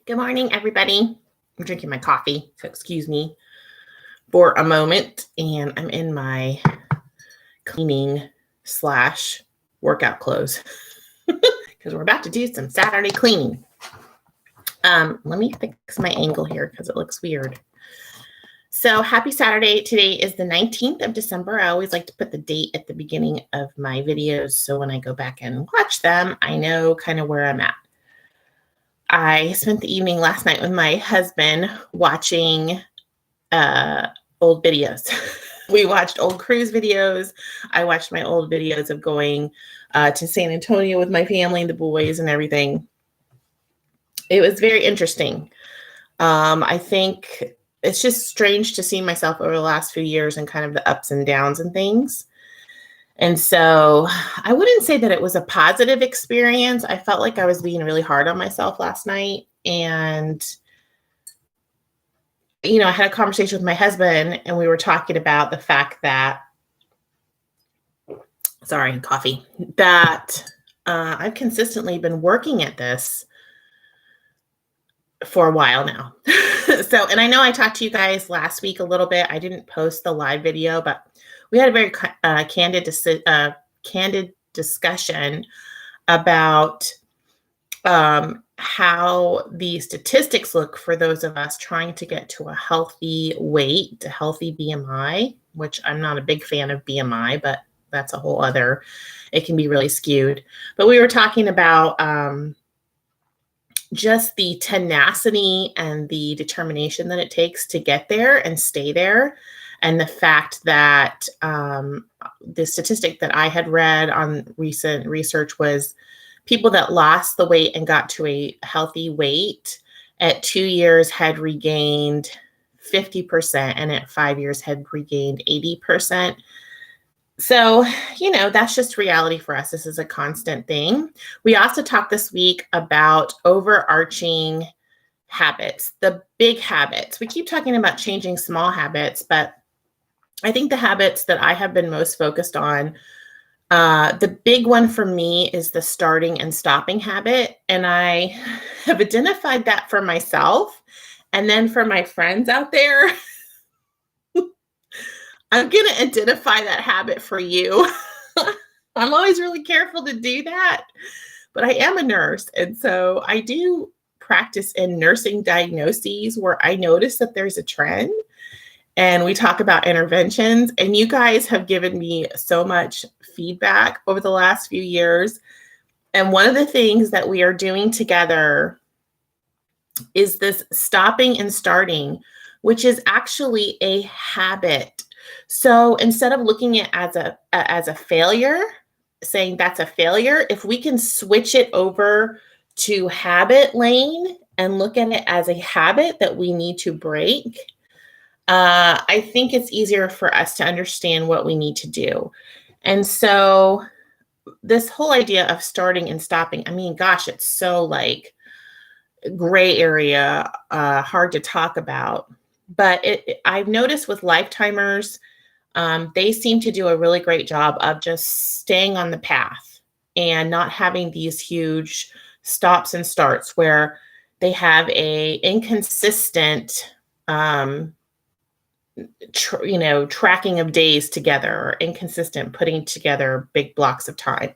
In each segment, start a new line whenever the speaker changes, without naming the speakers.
Good morning, everybody. I'm drinking my coffee, so excuse me for a moment. And I'm in my cleaning / workout clothes because we're about to do some Saturday cleaning. Let me fix my angle here because it looks weird. So happy Saturday. Today is the 19th of December. I always like to put the date at the beginning of my videos, so when I go back and watch them, I know kind of where I'm at. I spent the evening last night with my husband watching old videos. We watched old cruise videos. I watched my old videos of going to San Antonio with my family and the boys and everything. It was very interesting. I think it's just strange to see myself over the last few years and kind of the ups and downs and things. And so I wouldn't say that it was a positive experience. I felt like I was being really hard on myself last night. And, I had a conversation with my husband and we were talking about the fact that, that I've consistently been working at this for a while now. And I know I talked to you guys last week a little bit. I didn't post the live video, but we had a very candid discussion about how the statistics look for those of us trying to get to a healthy weight, a healthy BMI, which I'm not a big fan of BMI, but that's a whole other, it can be really skewed. But we were talking about just the tenacity and the determination that it takes to get there and stay there. And the fact that the statistic that I had read on recent research was people that lost the weight and got to a healthy weight at 2 years had regained 50%, and at 5 years had regained 80%. So, that's just reality for us. This is a constant thing. We also talked this week about overarching habits, the big habits. We keep talking about changing small habits, but I think the habits that I have been most focused on, the big one for me is the starting and stopping habit. And I have identified that for myself. And then for my friends out there, I'm going to identify that habit for you. I'm always really careful to do that, but I am a nurse. And so I do practice in nursing diagnoses where I notice that there's a trend and we talk about interventions. And you guys have given me so much feedback over the last few years. And one of the things that we are doing together is this stopping and starting, which is actually a habit. So instead of looking at it as a failure, saying that's a failure, if we can switch it over to habit lane and look at it as a habit that we need to break, I think it's easier for us to understand what we need to do. And so this whole idea of starting and stopping, I mean, gosh, it's so like gray area, hard to talk about. But I've noticed with lifetimers, they seem to do a really great job of just staying on the path and not having these huge stops and starts where they have a inconsistent, tracking of days together, or inconsistent putting together big blocks of time.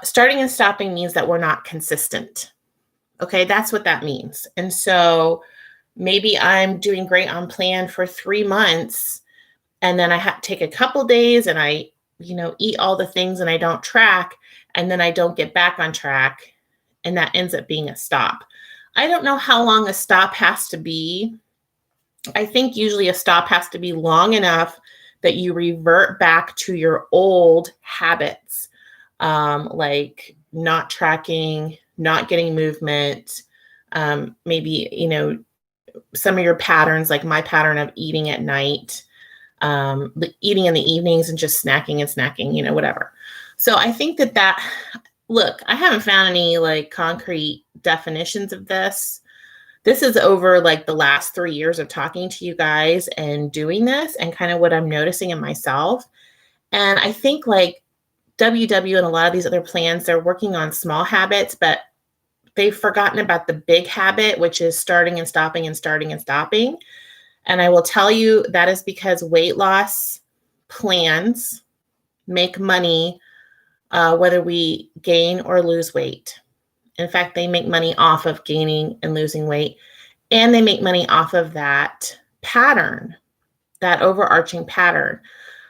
Starting and stopping means that we're not consistent. Okay, that's what that means. And so maybe I'm doing great on plan for 3 months, and then I have to take a couple days and I, eat all the things and I don't track, and then I don't get back on track, and that ends up being a stop. I don't know how long a stop has to be. I think usually a stop has to be long enough that you revert back to your old habits, like not tracking, not getting movement, maybe, some of your patterns, like my pattern of eating at night, eating in the evenings and just snacking, whatever. So I think that look, I haven't found any like concrete definitions of this. This is over like the last 3 years of talking to you guys and doing this and kind of what I'm noticing in myself. And I think like WW and a lot of these other plans, they're working on small habits, but they've forgotten about the big habit, which is starting and stopping and starting and stopping. And I will tell you that is because weight loss plans make money whether we gain or lose weight. In fact, they make money off of gaining and losing weight, and they make money off of that pattern, that overarching pattern.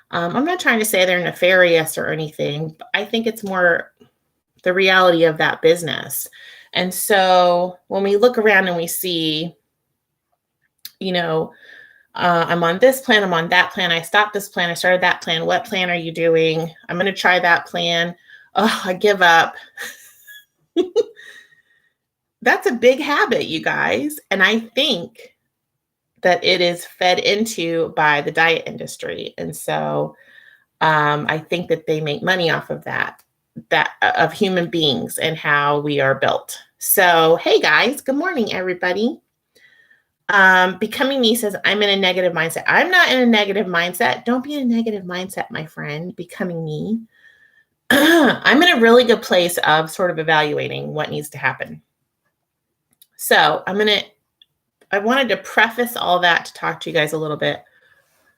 I'm not trying to say they're nefarious or anything, but I think it's more the reality of that business. And so when we look around and we see, I'm on this plan, I'm on that plan, I stopped this plan, I started that plan. What plan are you doing? I'm going to try that plan. Oh, I give up. That's a big habit, you guys. And I think that it is fed into by the diet industry. And so I think that they make money off of that of human beings and how we are built. So, hey guys, good morning, everybody. Becoming Me says, I'm in a negative mindset. I'm not in a negative mindset. Don't be in a negative mindset, my friend. Becoming Me. I'm in a really good place of sort of evaluating what needs to happen. So I wanted to preface all that to talk to you guys a little bit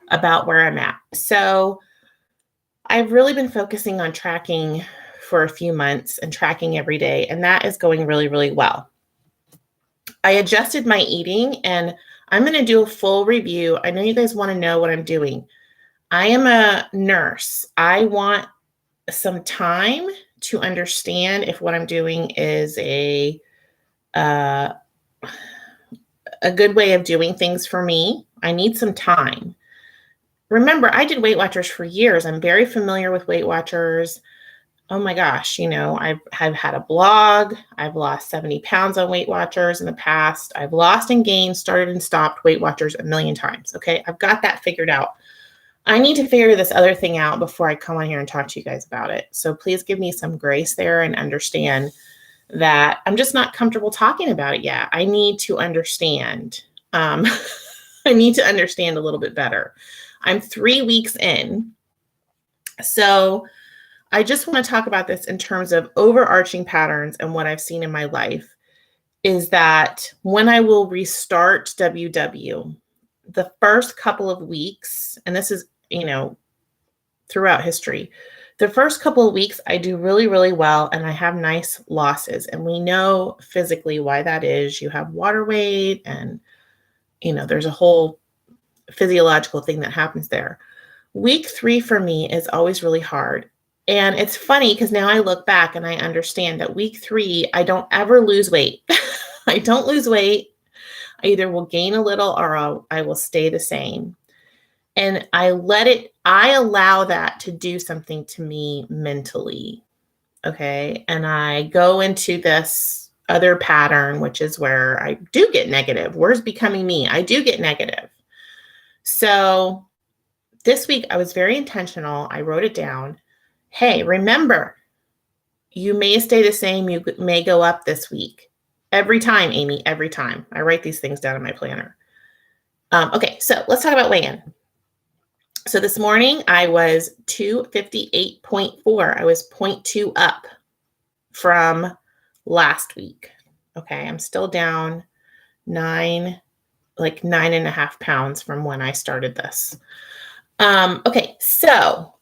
about where I'm at. So I've really been focusing on tracking for a few months and tracking every day, and that is going really, really well. I adjusted my eating, and I'm going to do a full review. I know you guys want to know what I'm doing. I am a nurse. I want some time to understand if what I'm doing is a good way of doing things for me. I need some time. Remember, I did Weight Watchers for years. I'm very familiar with Weight Watchers. Oh my gosh, I've had a blog. I've lost 70 pounds on Weight Watchers in the past. I've lost and gained, started and stopped Weight Watchers a million times. Okay, I've got that figured out. I need to figure this other thing out before I come on here and talk to you guys about it. So please give me some grace there and understand that I'm just not comfortable talking about it yet. I need to understand. I need to understand a little bit better. I'm 3 weeks in. So I just want to talk about this in terms of overarching patterns, and what I've seen in my life is that when I will restart WW, the first couple of weeks, and this is, throughout history, the first couple of weeks I do really, really well, and I have nice losses. And we know physically why that is. You have water weight, and, there's a whole physiological thing that happens there. Week 3 for me is always really hard. And it's funny because now I look back and I understand that week 3, I don't ever lose weight. I don't lose weight. I either will gain a little or I will stay the same. And I allow that to do something to me mentally. Okay. And I go into this other pattern, which is where I do get negative. Where's Becoming Me? I do get negative. So this week I was very intentional. I wrote it down. Hey, remember, you may stay the same. You may go up this week. Every time, Amy, every time. I write these things down in my planner. Okay, so let's talk about weigh-in. So this morning I was 258.4. I was 0.2 up from last week. Okay, I'm still down 9.5 pounds from when I started this. Okay, so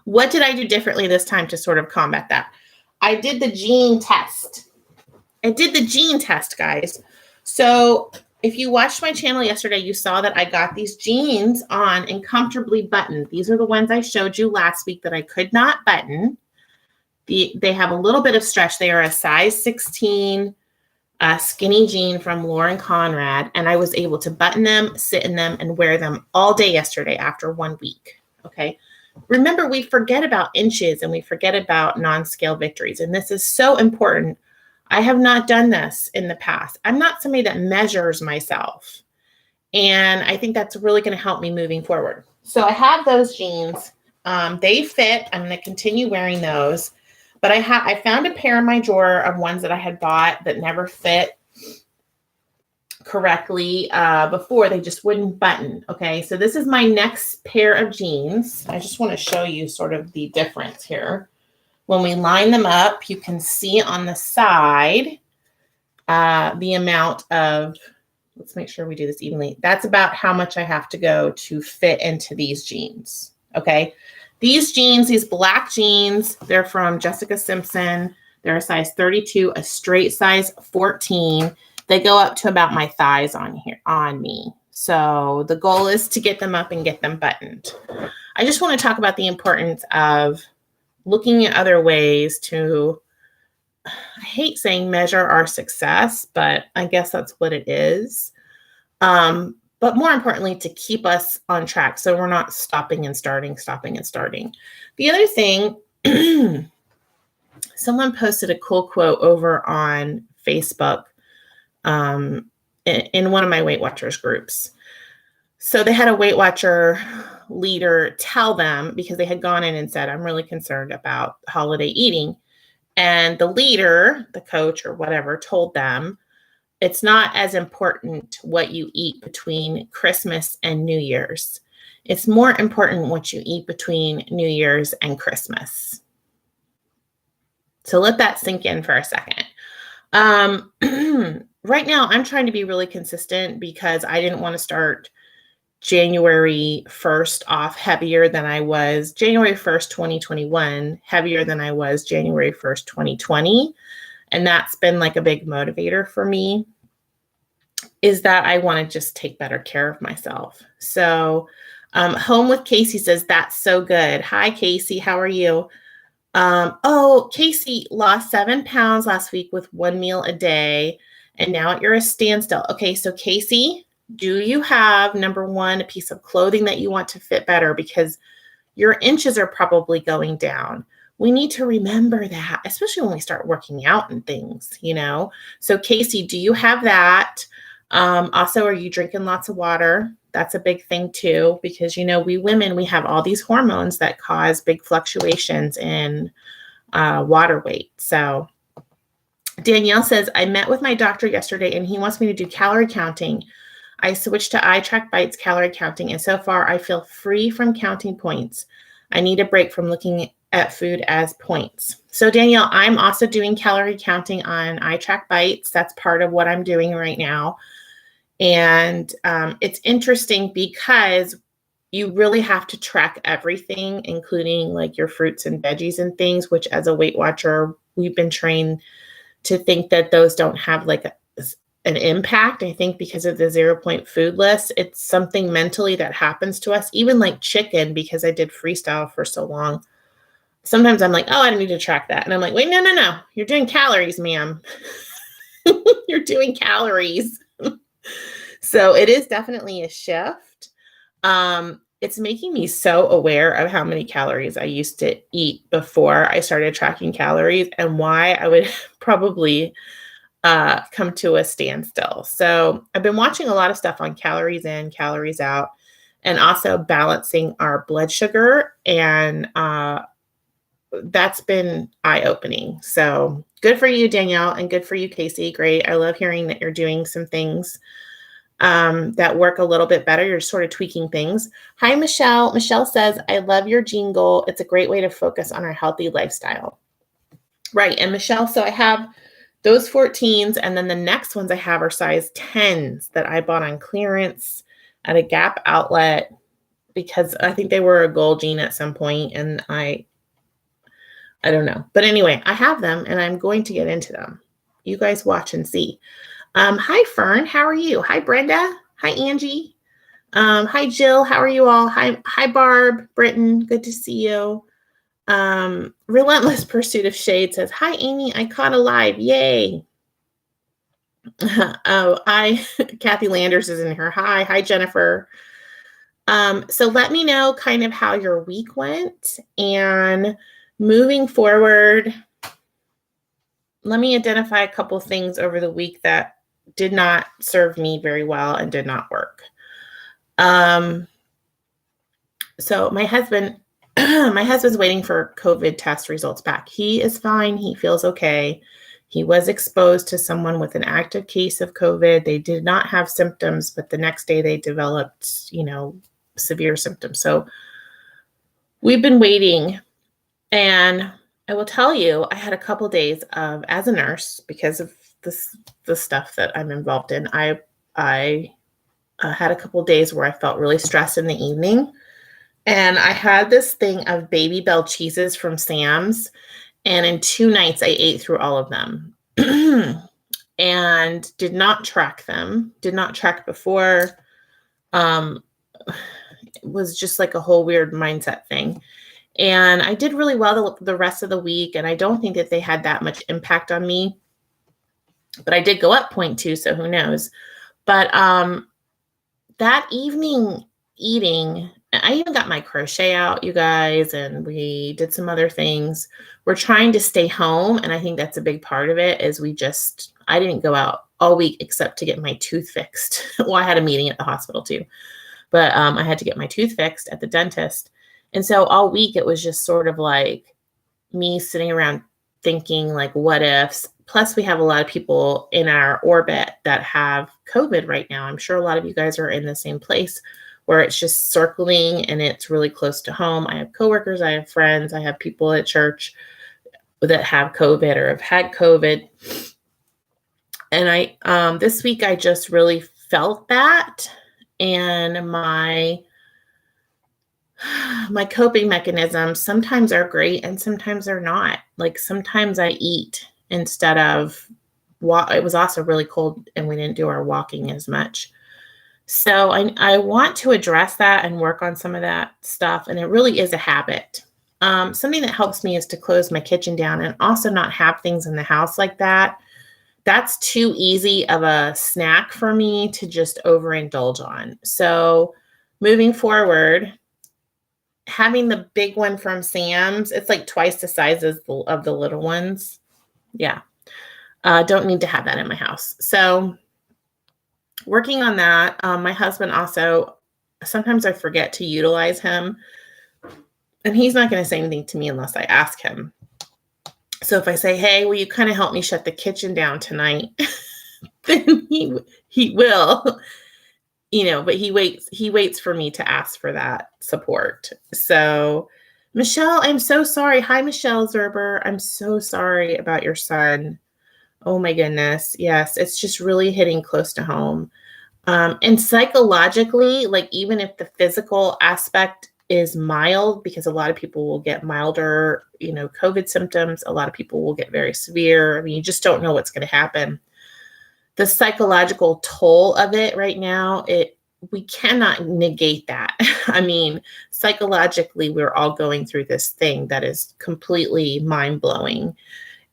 what did I do differently this time to sort of combat that? I did the gene test. Guys. So if you watched my channel yesterday, you saw that I got these jeans on and comfortably buttoned. These are the ones I showed you last week that I could not button. They have a little bit of stretch. They are a size 16 skinny jean from Lauren Conrad, and I was able to button them, sit in them, and wear them all day yesterday after 1 week. Okay. Remember, we forget about inches and we forget about non-scale victories. And this is so important. I have not done this in the past. I'm not somebody that measures myself. And I think that's really going to help me moving forward. So I have those jeans. They fit. I'm going to continue wearing those. But I found a pair in my drawer of ones that I had bought that never fit correctly before. They just wouldn't button. Okay, so this is my next pair of jeans. I just want to show you sort of the difference here. When we line them up, you can see on the side the amount of, let's make sure we do this evenly. That's about how much I have to go to fit into these jeans. Okay. These jeans, these black jeans, they're from Jessica Simpson. They're a size 32, a straight size 14. They go up to about my thighs on me. So the goal is to get them up and get them buttoned. I just want to talk about the importance of looking at other ways to, I hate saying measure our success, but I guess that's what it is. But more importantly, to keep us on track so we're not stopping and starting. The other thing, someone posted a cool quote over on Facebook in one of my Weight Watchers groups. So they had a Weight Watcher leader tell them, because they had gone in and said, I'm really concerned about holiday eating. And the leader, the coach or whatever, told them, it's not as important what you eat between Christmas and New Year's. It's more important what you eat between New Year's and Christmas. So let that sink in for a second. Right now, I'm trying to be really consistent because I didn't want to start January 1st off heavier than I was January 1st, 2021, heavier than I was January 1st, 2020. And that's been like a big motivator for me, is that I want to just take better care of myself. So Home with Casey says, that's so good. Hi, Casey. How are you? Casey lost 7 pounds last week with 1 meal a day, and now you're a standstill. Okay, so Casey, do you have, number one, a piece of clothing that you want to fit better? Because your inches are probably going down. We need to remember that, especially when we start working out and things, So Casey, do you have that? Also, are you drinking lots of water? That's a big thing too, because, we women, we have all these hormones that cause big fluctuations in water weight. So Danielle says, I met with my doctor yesterday and he wants me to do calorie counting. I switched to iTrack Bites calorie counting, and so far I feel free from counting points. I need a break from looking at food as points. So Danielle, I'm also doing calorie counting on iTrack Bites. That's part of what I'm doing right now. And it's interesting because you really have to track everything, including like your fruits and veggies and things, which as a Weight Watcher, we've been trained to think that those don't have like an impact. I think because of the 0-point food list, it's something mentally that happens to us, even like chicken, because I did freestyle for so long. Sometimes I'm like, oh, I don't need to track that. And I'm like, wait, no. You're doing calories, ma'am. You're doing calories. So it is definitely a shift. It's making me so aware of how many calories I used to eat before I started tracking calories and why I would probably come to a standstill. So I've been watching a lot of stuff on calories in, calories out, and also balancing our blood sugar. And that's been eye-opening. So good for you, Danielle, and good for you, Casey. Great. I love hearing that you're doing some things that work a little bit better. You're sort of tweaking things. Hi, Michelle. Michelle says, I love your jean goal. It's a great way to focus on our healthy lifestyle. Right. And Michelle, so I have those 14s, and then the next ones I have are size 10s that I bought on clearance at a Gap outlet because I think they were a gold jean at some point, and I don't know. But anyway, I have them and I'm going to get into them. You guys watch and see. Hi, Fern. How are you? Hi, Brenda. Hi, Angie. Hi, Jill. How are you all? Hi, Barb. Britton. Good to see you. Relentless Pursuit of Shade says, hi, Amy. I caught a live. Yay. Kathy Landers is in here. Hi, Jennifer. So let me know kind of how your week went, and moving forward, let me identify a couple things over the week that did not serve me very well and did not work. So my husband's waiting for COVID test results back. He is fine. He feels okay. He was exposed to someone with an active case of COVID. They did not have symptoms, but the next day they developed, severe symptoms. So we've been waiting, and I will tell you, I had a couple days of, as a nurse, because of the stuff that I'm involved in. I had a couple days where I felt really stressed in the evening, and I had this thing of Baby Bell cheeses from Sam's, and in 2 nights I ate through all of them. And did not track them. Did not track before. It was just like a whole weird mindset thing. And I did really well the rest of the week, and I don't think that they had that much impact on me. But I did go up 0.2, so who knows? But that evening eating, I even got my crochet out, you guys, and we did some other things. We're trying to stay home, and I think that's a big part of it is I didn't go out all week except to get my tooth fixed. Well, I had a meeting at the hospital too, but I had to get my tooth fixed at the dentist. And so all week it was just sort of like me sitting around thinking like what ifs. Plus we have a lot of people in our orbit that have COVID right now. I'm sure a lot of you guys are in the same place where it's just circling and it's really close to home. I have coworkers, I have friends, I have people at church that have COVID or have had COVID. And I this week I just really felt that, and my coping mechanisms sometimes are great and sometimes they're not. Like sometimes I eat instead of walk. It was also really cold and we didn't do our walking as much. So I want to address that and work on some of that stuff. And it really is a habit. Something that helps me is to close my kitchen down and also not have things in the house like that. That's too easy of a snack for me to just overindulge on. So moving forward, having the big one from Sam's, it's like twice the size of the little ones. Yeah. Don't need to have that in my house. So working on that. My husband also, sometimes I forget to utilize him, and he's not going to say anything to me unless I ask him. So if I say, hey, will you kind of help me shut the kitchen down tonight? Then he will, but he waits for me to ask for that support. So Michelle, I'm so sorry. Hi, Michelle Zerber. I'm so sorry about your son. Oh my goodness. Yes. It's just really hitting close to home. And psychologically, like even if the physical aspect is mild, because a lot of people will get milder, COVID symptoms, a lot of people will get very severe. I mean, you just don't know what's going to happen. The psychological toll of it right now, we cannot negate that. I mean, psychologically, we're all going through this thing that is completely mind-blowing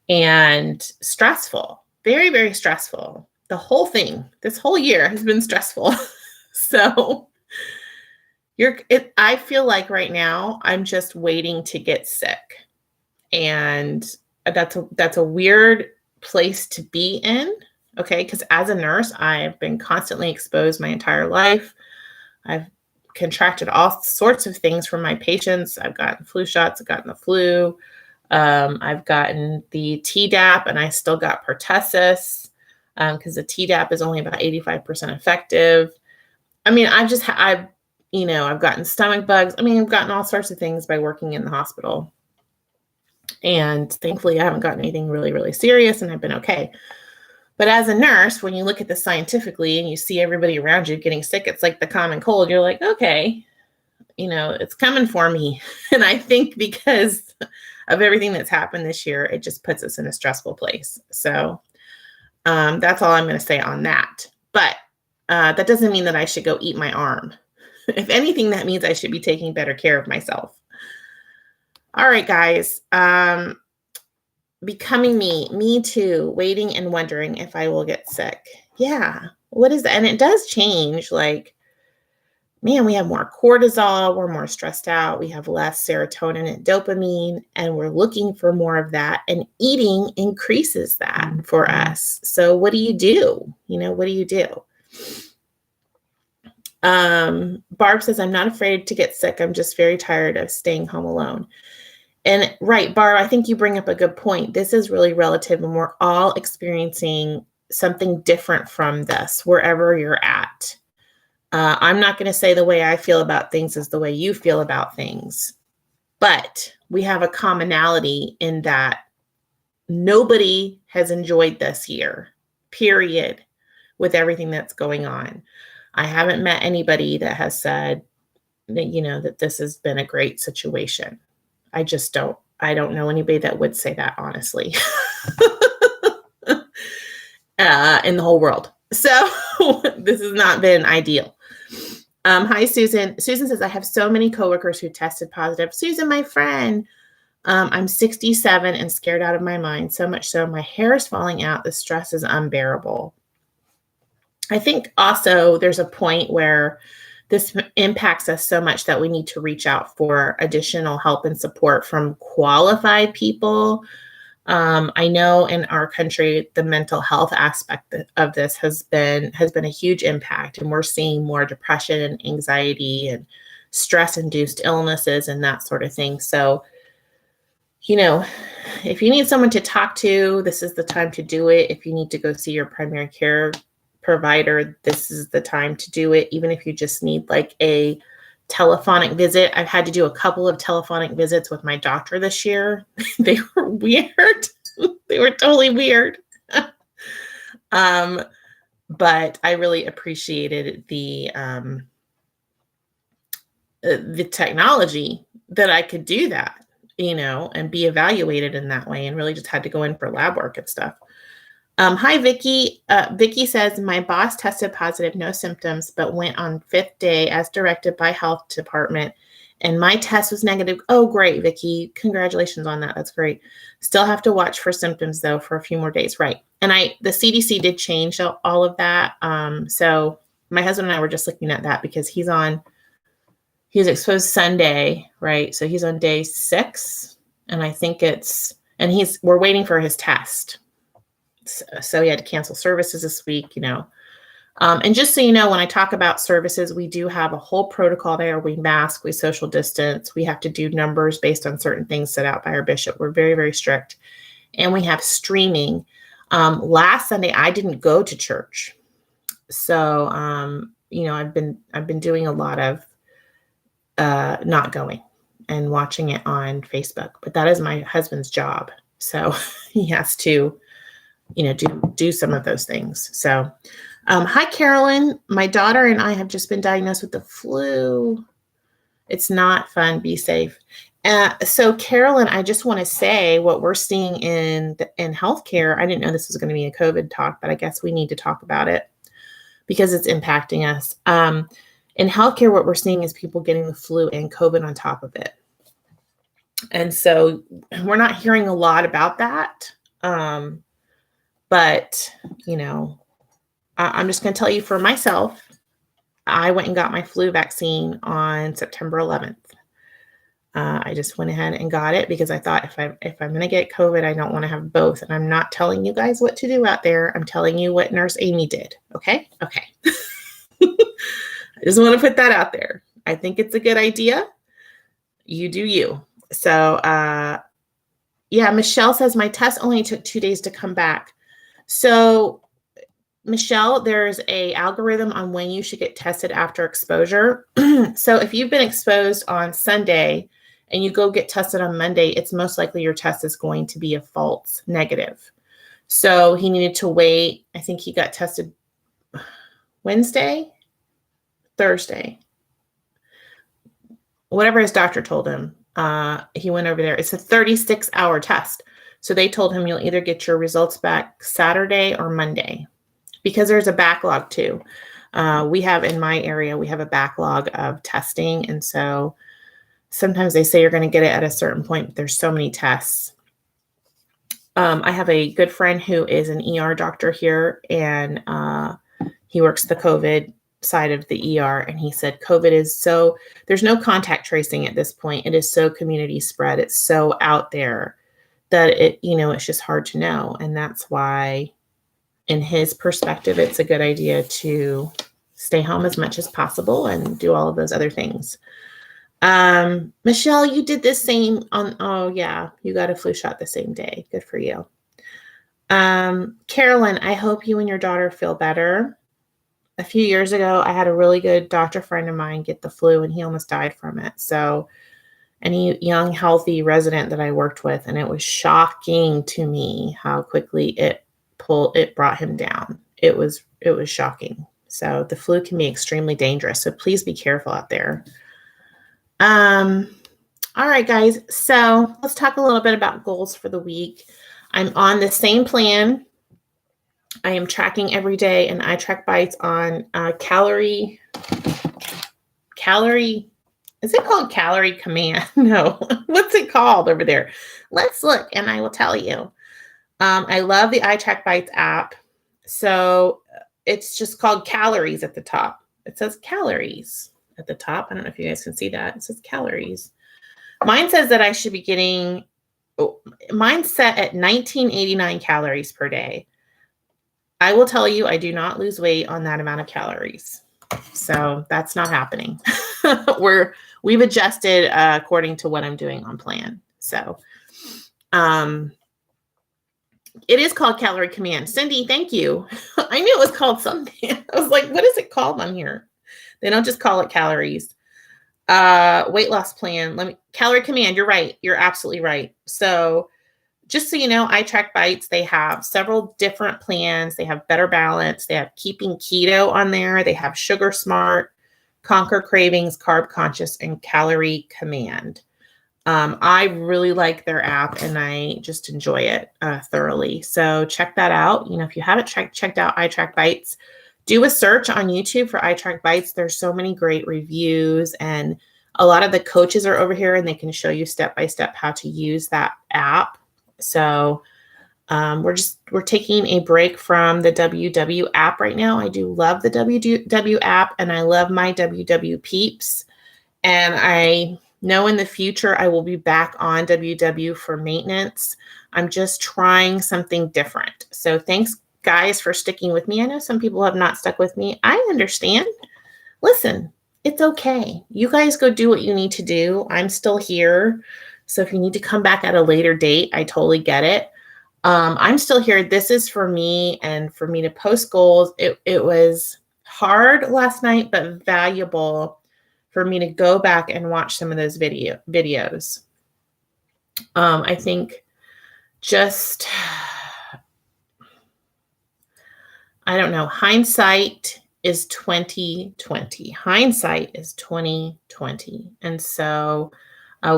and stressful, very, very stressful. The whole thing, this whole year has been stressful. So I feel like right now I'm just waiting to get sick. And that's a weird place to be in. Okay. Because as a nurse, I've been constantly exposed my entire life. I've contracted all sorts of things from my patients. I've gotten flu shots. I've gotten the flu. I've gotten the Tdap, and I still got pertussis because the Tdap is only about 85% effective. I mean, I've gotten stomach bugs. I mean, I've gotten all sorts of things by working in the hospital. And thankfully, I haven't gotten anything really, really serious, and I've been okay. But as a nurse, when you look at this scientifically and you see everybody around you getting sick, it's like the common cold. You're like, okay, it's coming for me. And I think because of everything that's happened this year, it just puts us in a stressful place. So that's all I'm going to say on that. But that doesn't mean that I should go eat my arm. If anything, that means I should be taking better care of myself. All right, guys. Becoming me too, waiting and wondering if I will get sick. Yeah. What is that? And it does change. Like, man, we have more cortisol. We're more stressed out. We have less serotonin and dopamine, and we're looking for more of that. And eating increases that for us. So what do you do? What do you do? Barb says, I'm not afraid to get sick. I'm just very tired of staying home alone. And right, Barb, I think you bring up a good point. This is really relative, and we're all experiencing something different from this, wherever you're at. I'm not going to say the way I feel about things is the way you feel about things, but we have a commonality in that nobody has enjoyed this year. period, with everything that's going on. I haven't met anybody that has said that, that this has been a great situation. I don't know anybody that would say that, honestly, in the whole world. So this has not been ideal. Hi, Susan. Susan says, I have so many coworkers who tested positive. Susan, my friend, I'm 67 and scared out of my mind, so much so my hair is falling out. The stress is unbearable. I think also there's a point where this impacts us so much that we need to reach out for additional help and support from qualified people. I know in our country, the mental health aspect of this has been a huge impact, and we're seeing more depression and anxiety and stress-induced illnesses and that sort of thing. So, if you need someone to talk to, this is the time to do it. If you need to go see your primary care provider, this is the time to do it. Even if you just need like a telephonic visit. I've had to do a couple of telephonic visits with my doctor this year. They were weird. They were totally weird. But I really appreciated the technology that I could do that, and be evaluated in that way, and really just had to go in for lab work and stuff. Hi, Vicky. Vicky says, my boss tested positive, no symptoms, but went on 5th day as directed by health department. And my test was negative. Oh, great, Vicky. Congratulations on that. That's great. Still have to watch for symptoms, though, for a few more days. Right. And the CDC did change all of that. So my husband and I were just looking at that because he was exposed Sunday, right? So he's on day 6. And I think we're waiting for his test. So he had to cancel services this week, and just so you know, when I talk about services, we do have a whole protocol there. We mask, we social distance, we have to do numbers based on certain things set out by our bishop. We're very, very strict. And we have streaming. Last Sunday, I didn't go to church. So, I've been doing a lot of not going and watching it on Facebook, but that is my husband's job. So he has to do some of those things. So, hi, Carolyn. My daughter and I have just been diagnosed with the flu. It's not fun. Be safe. So, Carolyn, I just want to say what we're seeing in healthcare. I didn't know this was going to be a COVID talk, but I guess we need to talk about it because it's impacting us. In healthcare, what we're seeing is people getting the flu and COVID on top of it. And so we're not hearing a lot about that. But, I'm just going to tell you for myself, I went and got my flu vaccine on September 11th. I just went ahead and got it because I thought if I'm going to get COVID, I don't want to have both. And I'm not telling you guys what to do out there. I'm telling you what Nurse Amy did. Okay. Okay. I just want to put that out there. I think it's a good idea. You do you. So, Michelle says my test only took 2 days to come back. So, Michelle, there's a algorithm on when you should get tested after exposure. So if you've been exposed on Sunday and you go get tested on Monday, it's most likely your test is going to be a false negative. So he needed to wait. I think he got tested Thursday, whatever his doctor told him. He went over there. It's a 36-hour test. So they told him you'll either get your results back Saturday or Monday because there's a backlog too. In my area, we have a backlog of testing. And so sometimes they say you're going to get it at a certain point, but there's so many tests. I have a good friend who is an ER doctor here, and he works the COVID side of the ER. And he said, COVID there's no contact tracing at this point. It is so community spread. It's so out there that it's just hard to know. And that's why, in his perspective, it's a good idea to stay home as much as possible and do all of those other things. Michelle, you did the same you got a flu shot the same day. Good for you. Carolyn, I hope you and your daughter feel better. A few years ago, I had a really good doctor friend of mine get the flu and he almost died from it. So any young, healthy resident that I worked with, and it was shocking to me how quickly it brought him down. It was shocking. So the flu can be extremely dangerous. So please be careful out there. All right, guys. So let's talk a little bit about goals for the week. I'm on the same plan. I am tracking every day, and I track bites on calorie. Is it called Calorie Command? No. What's it called over there? Let's look, and I will tell you. I love the iTrack Bites app. So it's just called calories at the top. It says calories at the top. I don't know if you guys can see that. It says calories. Mine says that I should be getting, mine's set at 1989 calories per day. I will tell you, I do not lose weight on that amount of calories. So that's not happening. We've adjusted according to what I'm doing on plan. So it is called Calorie Command. Cindy, thank you. I knew it was called something. I was like, what is it called on here? They don't just call it calories. Weight loss plan. Calorie Command. You're right. You're absolutely right. So just so you know, iTrack Bites, they have several different plans. They have Better Balance. They have Keeping Keto on there. They have Sugar Smart, Conquer Cravings, Carb Conscious, and Calorie Command. I really like their app, and I just enjoy it thoroughly. So check that out. You know, if you haven't checked out iTrack Bites, do a search on YouTube for iTrack Bites. There's so many great reviews, and a lot of the coaches are over here, and they can show you step by step how to use that app. So we're taking a break from the WW app right now. I do love the WW app, and I love my WW peeps. And I know in the future I will be back on WW for maintenance. I'm just trying something different. So thanks, guys, for sticking with me. I know some people have not stuck with me. I understand. Listen, it's okay. You guys go do what you need to do. I'm still here. So if you need to come back at a later date, I totally get it. I'm still here. This is for me and for me to post goals. It was hard last night, but valuable for me to go back and watch some of those videos. I think just, I don't know, hindsight is 2020. Hindsight is 2020. And so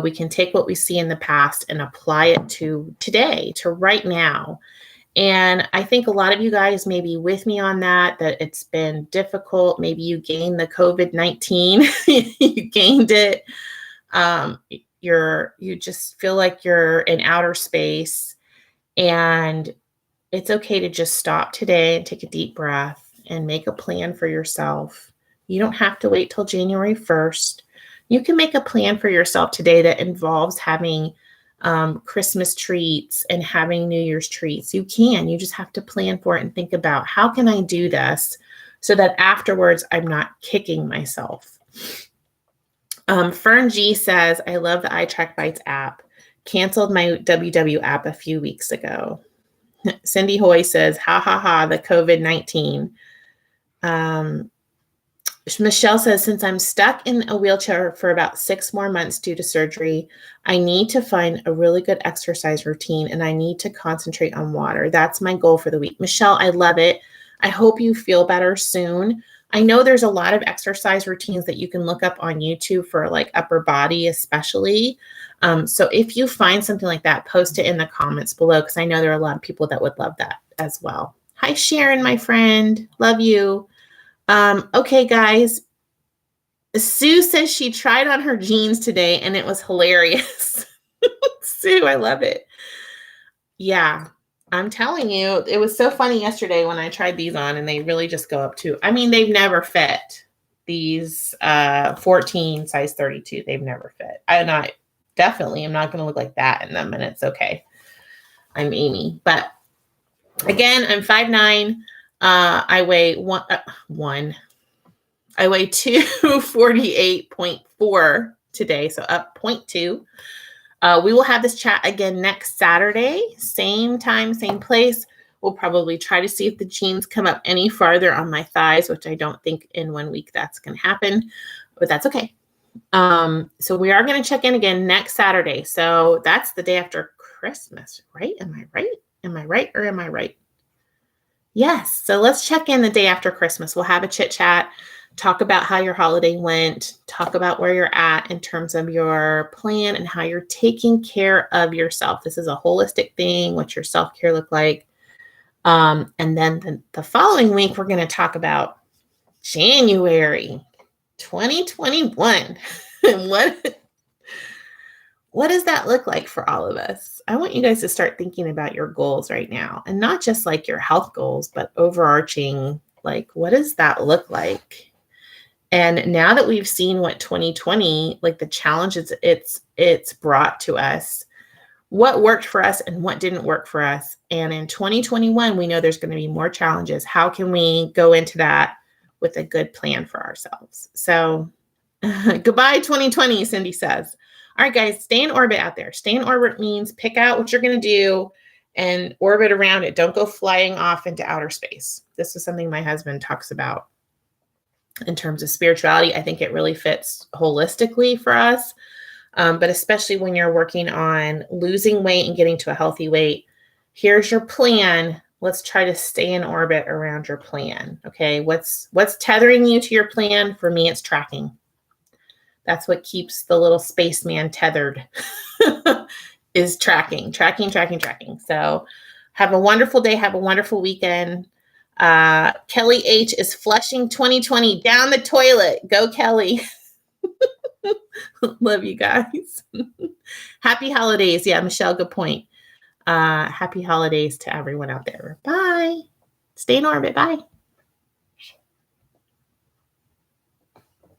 we can take what we see in the past and apply it to today, to right now. And I think a lot of you guys may be with me on that it's been difficult. Maybe you gained the COVID-19, you gained it. You just feel like you're in outer space, and it's okay to just stop today and take a deep breath and make a plan for yourself. You don't have to wait till January 1st. You can make a plan for yourself today that involves having Christmas treats and having New Year's treats. You just have to plan for it and think about, how can I do this so that afterwards I'm not kicking myself. Fern G says, I love the iTrack Bites app. Canceled my WW app a few weeks ago. Cindy Hoy says, ha ha ha, the COVID-19. Michelle says, since I'm stuck in a wheelchair for about 6 more months due to surgery, I need to find a really good exercise routine, and I need to concentrate on water. That's my goal for the week. Michelle, I love it. I hope you feel better soon. I know there's a lot of exercise routines that you can look up on YouTube for like upper body, especially. So if you find something like that, post it in the comments below, because I know there are a lot of people that would love that as well. Hi, Sharon, my friend. Love you. Okay, guys. Sue says she tried on her jeans today and it was hilarious. Sue, I love it. Yeah, I'm telling you, it was so funny yesterday when I tried these on, and they really just go up to, I mean, they've never fit. These 14 size 32, they've never fit. I'm not going to look like that in them, and it's okay. I'm Amy. But again, I'm 5'9". I weigh I weigh 248.4 today, so up 0.2. We will have this chat again next Saturday, same time, same place. We'll probably try to see if the jeans come up any farther on my thighs, which I don't think in 1 week that's going to happen, but that's okay. So we are going to check in again next Saturday. So that's the day after Christmas, right? Am I right? Am I right or am I right? Yes. So let's check in the day after Christmas. We'll have a chit chat, talk about how your holiday went, talk about where you're at in terms of your plan and how you're taking care of yourself. This is a holistic thing. What's your self care look like? And then the following week, we're going to talk about January 2021. And what does that look like for all of us? I want you guys to start thinking about your goals right now, and not just like your health goals, but overarching, like, what does that look like? And now that we've seen what 2020, like the challenges it's brought to us, what worked for us and what didn't work for us. And in 2021, we know there's going to be more challenges. How can we go into that with a good plan for ourselves? So goodbye 2020, Cindy says. All right, guys, stay in orbit out there. Stay in orbit means pick out what you're going to do and orbit around it. Don't go flying off into outer space. This is something my husband talks about in terms of spirituality. I think it really fits holistically for us, but especially when you're working on losing weight and getting to a healthy weight. Here's your plan. Let's try to stay in orbit around your plan. Okay, what's tethering you to your plan? For me, it's tracking. That's what keeps the little spaceman tethered is tracking. So have a wonderful day. Have a wonderful weekend. Kelly H is flushing 2020 down the toilet. Go, Kelly. Love you guys. Happy holidays. Yeah, Michelle, good point. Happy holidays to everyone out there. Bye. Stay in orbit. Bye.